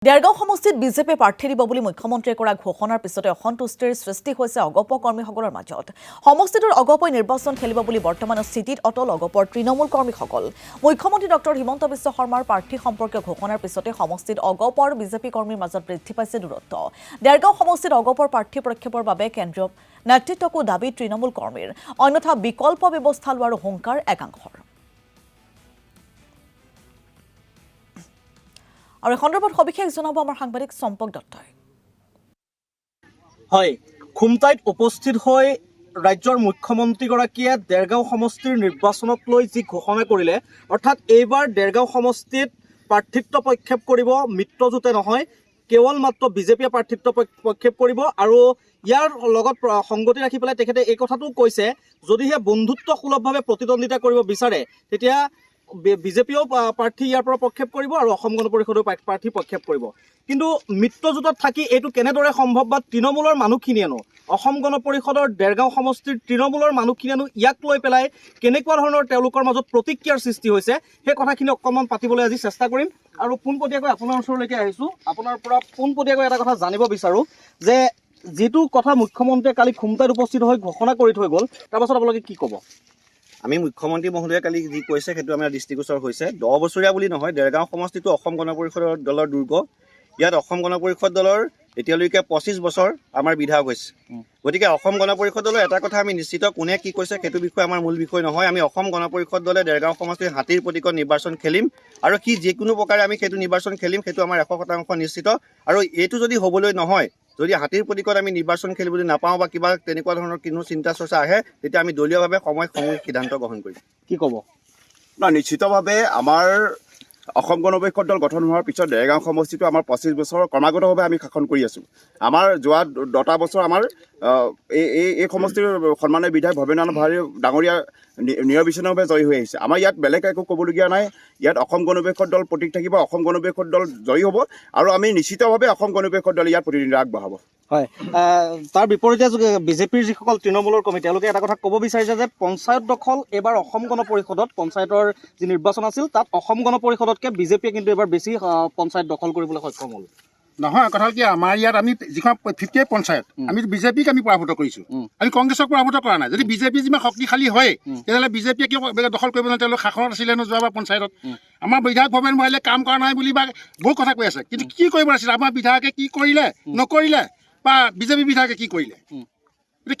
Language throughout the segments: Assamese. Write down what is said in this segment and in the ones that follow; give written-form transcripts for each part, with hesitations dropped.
দেৰগাঁও সমষ্টিত বিজেপি প্ৰাৰ্থী দিব বুলি মুখ্যমন্ত্ৰীয়ে কৰা ঘোষণাৰ পিছতে অসন্তুষ্টিৰ সৃষ্টি হৈছে অগপ কৰ্মীসকলৰ মাজত। সমষ্টিটোৰ অগপই নিৰ্বাচন খেলিব বুলি বৰ্তমানৰ স্থিতিত অটল অগপৰ তৃণমূল কৰ্মীসকল। মুখ্যমন্ত্ৰী ডক্টৰ হিমন্ত বিশ্ব শৰ্মাৰ প্ৰাৰ্থী সম্পৰ্কীয় ঘোষণাৰ পিছতে সমষ্টিত অগপ আৰু বিজেপি কৰ্মীৰ মাজত বৃদ্ধি পাইছে দূৰত্ব। দেৰগাঁও সমষ্টিত অগপৰ প্ৰাৰ্থী প্ৰক্ষেপৰ বাবে কেন্দ্ৰীয় নেতৃত্বকো দাবী তৃণমূল কৰ্মীৰ, অন্যথা বিকল্প ব্যৱস্থা লোৱাৰ হুংকাৰ একাংশৰ। আৰু এই সন্দৰ্ভত সবিশেষ জনাব আমাৰ সাংবাদিক চম্পক দত্তই। হয়, খুমটাইত উপস্থিত হৈ ৰাজ্যৰ মুখ্যমন্ত্ৰীগৰাকীয়ে দেৰগাঁও সমষ্টিৰ নিৰ্বাচনক লৈ যি ঘোষণা কৰিলে, অৰ্থাৎ এইবাৰ দেৰগাঁও সমষ্টিত প্ৰাৰ্থিত্ব প্ৰক্ষেপ কৰিব মিত্ৰজোঁটে নহয়, কেৱল মাত্ৰ বিজেপিয়ে প্ৰাৰ্থিত্ব প্ৰক্ষেপ কৰিব। আৰু ইয়াৰ লগত সংগতি ৰাখি পেলাই তেখেতে এই কথাটো কৈছে, যদিহে বন্ধুত্বসুলভভাৱে প্ৰতিদ্বন্দ্বিতা কৰিব বিচাৰে তেতিয়া বিজেপিয়েও প্ৰাৰ্থী ইয়াৰ পৰা প্ৰক্ষেপ কৰিব আৰু অসম গণ পৰিষদেও প্ৰাৰ্থী প্ৰক্ষেপ কৰিব। কিন্তু মিত্ৰজোঁটত থাকি এইটো কেনেদৰে সম্ভৱ, বা তৃণমূলৰ মানুহখিনিয়েনো অসম গণ পৰিষদৰ দেৰগাঁও সমষ্টিৰ তৃণমূলৰ মানুহখিনিয়েনো ইয়াক লৈ পেলাই কেনেকুৱা ধৰণৰ তেওঁলোকৰ মাজত প্ৰতিক্ৰিয়াৰ সৃষ্টি হৈছে, সেই কথাখিনি অকণমান পাতিবলৈ আজি চেষ্টা কৰিম। আৰু পোনপটীয়াকৈ আপোনাৰ ওচৰলৈকে আহিছোঁ, আপোনাৰ পৰা পোনপটীয়াকৈ এটা কথা জানিব বিচাৰোঁ যে যিটো কথা মুখ্যমন্ত্ৰীয়ে কালি খুমটাইত উপস্থিত হৈ ঘোষণা কৰি থৈ গ'ল, তাৰপাছত আপোনালোকে কি ক'ব? আমি মুখ্যমন্ত্ৰী মহোদয়ে কালি যি কৈছে সেইটো আমাৰ দৃষ্টিগোচৰ হৈছে। 10 বছৰীয়া বুলি নহয়, দেৰগাঁও সমষ্টিটো অসম গণ পৰিষদৰ দলৰ দুৰ্গ। ইয়াত অসম গণ পৰিষদ দলৰ এতিয়ালৈকে 25 বছৰ আমাৰ বিধায়ক হৈছে। গতিকে অসম গণ পৰিষদ দলৰ এটা কথা আমি নিশ্চিত, কোনে কি কৈছে সেইটো বিষয় আমাৰ মূল বিষয় নহয়। আমি অসম গণ পৰিষদ দলে দেৰগাঁও সমষ্টিৰ হাতীৰ প্ৰতীকত নিৰ্বাচন খেলিম, আৰু কি যিকোনো প্ৰকাৰে আমি সেইটো নিৰ্বাচন খেলিম, সেইটো আমাৰ 100% নিশ্চিত। আৰু এইটো যদি হ'বলৈ নহয়, যদি হাতীৰ প্ৰতীকত আমি নিৰ্বাচন খেলিবলৈ নাপাওঁ বা কিবা তেনেকুৱা ধৰণৰ কোনো চিন্তা চৰ্চা আহে, তেতিয়া আমি দলীয়ভাৱে সামূহিক সিদ্ধান্ত গ্ৰহণ কৰিম। কি ক'ব? নিশ্চিতভাৱে আমাৰ অসম গণ পৰিষদ দল গঠন হোৱাৰ পিছত দেৰগাঁও সমষ্টিটো আমাৰ 25 বছৰ ক্ৰমাগতভাৱে আমি শাসন কৰি আছোঁ। আমাৰ যোৱা 10টা বছৰ আমাৰ এই সমষ্টিৰ সন্মানীয় বিধায়ক ভৱেন্দ্ৰনাথ ভৰালী ডাঙৰীয়া নিৰবিচ্ছিন্নভাৱে জয়ী হৈ আহিছে। আমাৰ ইয়াত বেলেগ একো ক'বলগীয়া নাই। ইয়াত অসম গণ পৰিষদ দল প্ৰতীক থাকিব, অসম গণ পৰিষদ দল জয়ী হ'ব, আৰু আমি নিশ্চিতভাৱে অসম গণ পৰিষদ দলে ইয়াত প্ৰতিনিধিত্ব আগবঢ়াব। হয়, তাৰ বিপৰীতে বিজেপিৰ যিসকল তৃণমূলৰ কৰ্মী, তেওঁলোকে এটা কথা ক'ব বিচাৰিছে যে পঞ্চায়ত দখল এইবাৰ অসম গণ পৰিষদত, পঞ্চায়তৰ যি নিৰ্বাচন আছিল তাত অসম গণ পৰিষদতকৈ বিজেপিয়ে কিন্তু এইবাৰ বেছি পঞ্চায়ত দখল কৰিবলৈ সক্ষম হ'ল। নহয়, কথা হ'ল কি, আমাৰ ইয়াত আমি যিখন 58 পঞ্চায়ত, আমি বিজেপিক আমি পৰাভূত কৰিছোঁ, আমি কংগ্ৰেছক পৰাভূত কৰা নাই। যদি বিজেপি যিমান শক্তিশালী হয়, তেতিয়াহ'লে বিজেপিয়ে কিয় দখল কৰিব নোৱাৰে? তেওঁলোক শাসনত আছিলে ন যোৱাবাৰ পঞ্চায়তত। আমাৰ বিধায়ক ভৱেন ভৰালীয়ে কাম কৰা নাই বুলি বা বহুত কথা কৈ আছে, কিন্তু কি কৰিব লাগিছিলে? আমাৰ বিধায়কে কি কৰিলে নকৰিলে, বা বিজেপি বিধায়কে কি কৰিলে?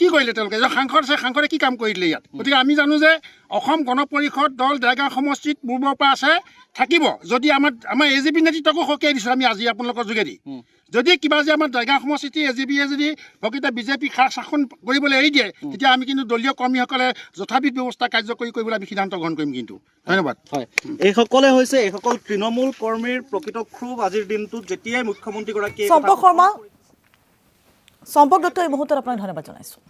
কি কৰিলে তেওঁলোকে? সাংসদ আছে, সাংসদে কি কাম কৰি দিলে ইয়াত? গতিকে আমি জানো যে অসম গণ পৰিষদ দল দেৰগাঁও সমষ্টিত পূৰ্বৰ পৰা আছে, থাকিব। যদি আমাৰ AGP নেতৃত্বকো সকীয়াই দিছোঁ আমি আজি আপোনালোকৰ যোগেদি। যদি কিবা যে আমাৰ দেৰগাঁও সমষ্টিত AGPয়ে যদি প্ৰকৃত বিজেপি শাসন কৰিবলৈ এৰি দিয়ে, তেতিয়া আমি কিন্তু দলীয় কৰ্মীসকলে যথাবিধ ব্যৱস্থা কাৰ্যকৰী কৰিবলৈ আমি সিদ্ধান্ত গ্ৰহণ কৰিম। কিন্তু ধন্যবাদ। হয়, এইসকলে হৈছে এইসকল তৃণমূল কৰ্মীৰ প্ৰকৃত ক্ষোভ আজিৰ দিনটোত, যেতিয়াই মুখ্যমন্ত্ৰীগৰাকীয়ে চম্পক দত্ত এই মুহূৰ্তত আপোনাক ধন্যবাদ জনাইছোঁ।